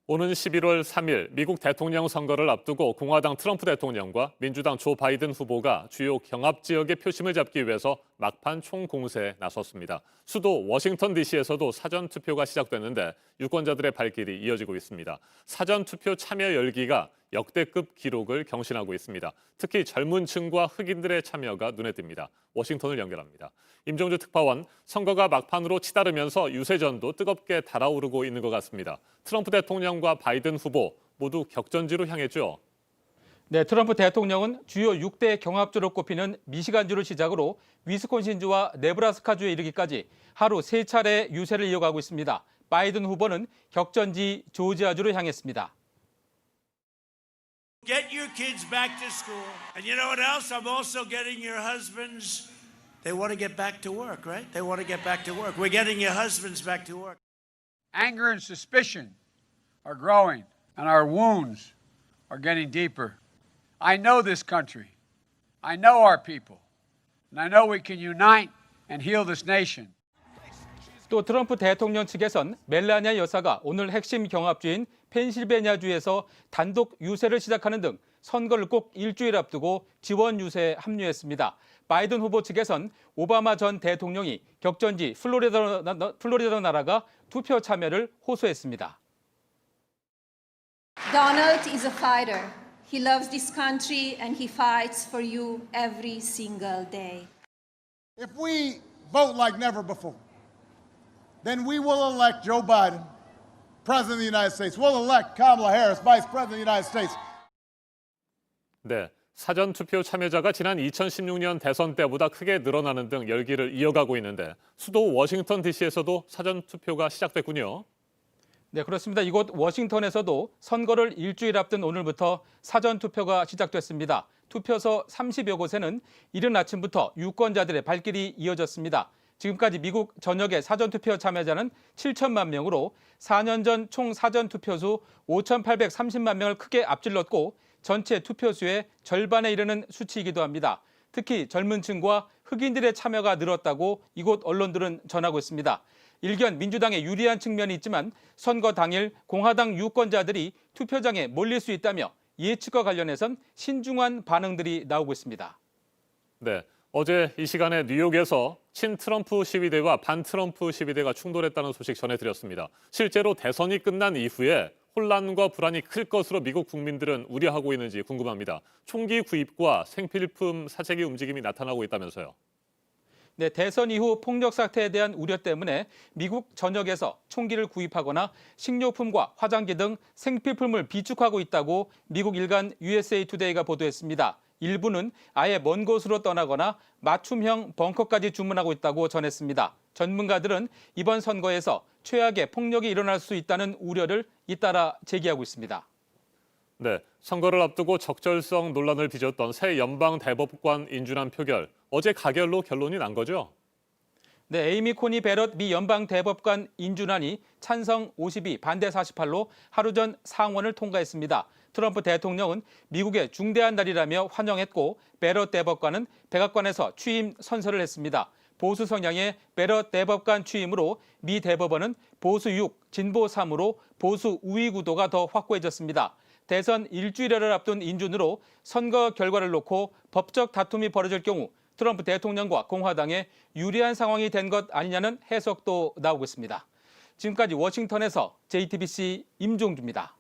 오는 11월 3일 미국 대통령 선거를 앞두고 공화당 트럼프 대통령과 민주당 조 바이든 후보가 주요 경합 지역의 표심을 잡기 위해서 막판 총공세에 나섰습니다. 수도 워싱턴 DC에서도 사전 투표가 시작됐는데 유권자들의 발길이 이어지고 있습니다. 사전 투표 참여 열기가 역대급 기록을 경신하고 있습니다. 특히 젊은 층과 흑인들의 참여가 눈에 띕니다. 워싱턴을 연결합니다. 임종주 특파원, 선거가 막판으로 치달으면서 유세전도 뜨겁게 달아오르고 있는 것 같습니다. 트럼프 대통령과 바이든 후보 모두 격전지로 향했죠. 네, 트럼프 대통령은 주요 6대 경합주로 꼽히는 미시간주를 시작으로 위스콘신주와 네브라스카주에 이르기까지 하루 3차례 유세를 이어가고 있습니다. 바이든 후보는 격전지 조지아주로 향했습니다. Get your kids back to school. And you know what else? I'm also getting your husbands. They want to get back to work, right? They want to get back to work. We're getting your husbands back to work. Anger and suspicion are growing, and our wounds are getting deeper. I know this country. I know our people. And I know we can unite and heal this nation. 또 트럼프 대통령 측에선 멜라니아 여사가 오늘 핵심 경합주인 펜실베니아주에서 단독 유세를 시작하는 등 선거를 꼭 일주일 앞두고 지원 유세에 합류했습니다. 바이든 후보 측에선 오바마 전 대통령이 격전지 플로리다 나라가 투표 참여를 호소했습니다. Donald is a fighter. He loves this country and he fights for you every single day. If we vote like never before, then we will elect Joe Biden, President of the United States. We'll elect Kamala Harris, Vice President of the United States. 네, 사전 투표 참여자가 지난 2016년 대선 때보다 크게 늘어나는 등 열기를 이어가고 있는데 수도 워싱턴 DC에서도 사전 투표가 시작됐군요. 네, 그렇습니다. 이곳 워싱턴에서도 선거를 일주일 앞둔 오늘부터 사전 투표가 시작됐습니다. 투표소 30여 곳에는 이른 아침부터 유권자들의 발길이 이어졌습니다. 지금까지 미국 전역의 사전투표 참여자는 7천만 명으로 4년 전 총 사전투표수 5,830만 명을 크게 앞질렀고 전체 투표수의 절반에 이르는 수치이기도 합니다. 특히 젊은 층과 흑인들의 참여가 늘었다고 이곳 언론들은 전하고 있습니다. 일견 민주당에 유리한 측면이 있지만 선거 당일 공화당 유권자들이 투표장에 몰릴 수 있다며 예측과 관련해선 신중한 반응들이 나오고 있습니다. 네. 어제 이 시간에 뉴욕에서 친트럼프 시위대와 반트럼프 시위대가 충돌했다는 소식 전해드렸습니다. 실제로 대선이 끝난 이후에 혼란과 불안이 클 것으로 미국 국민들은 우려하고 있는지 궁금합니다. 총기 구입과 생필품 사재기 움직임이 나타나고 있다면서요. 네, 대선 이후 폭력 사태에 대한 우려 때문에 미국 전역에서 총기를 구입하거나 식료품과 화장기 등 생필품을 비축하고 있다고 미국 일간 USA 투데이가 보도했습니다. 일부는 아예 먼 곳으로 떠나거나 맞춤형 벙커까지 주문하고 있다고 전했습니다. 전문가들은 이번 선거에서 최악의 폭력이 일어날 수 있다는 우려를 잇따라 제기하고 있습니다. 네, 선거를 앞두고 적절성 논란을 빚었던 새 연방 대법관 인준안 표결. 어제 가결로 결론이 난 거죠? 네, 에이미 코니 베럿 미 연방 대법관 인준안이 찬성 52, 반대 48로 하루 전 상원을 통과했습니다. 트럼프 대통령은 미국의 중대한 날이라며 환영했고 베럿 대법관은 백악관에서 취임 선서를 했습니다. 보수 성향의 베럿 대법관 취임으로 미 대법원은 보수 6, 진보 3으로 보수 우위 구도가 더 확고해졌습니다. 대선 일주일여를 앞둔 인준으로 선거 결과를 놓고 법적 다툼이 벌어질 경우 트럼프 대통령과 공화당에 유리한 상황이 된 것 아니냐는 해석도 나오고 있습니다. 지금까지 워싱턴에서 JTBC 임종주입니다.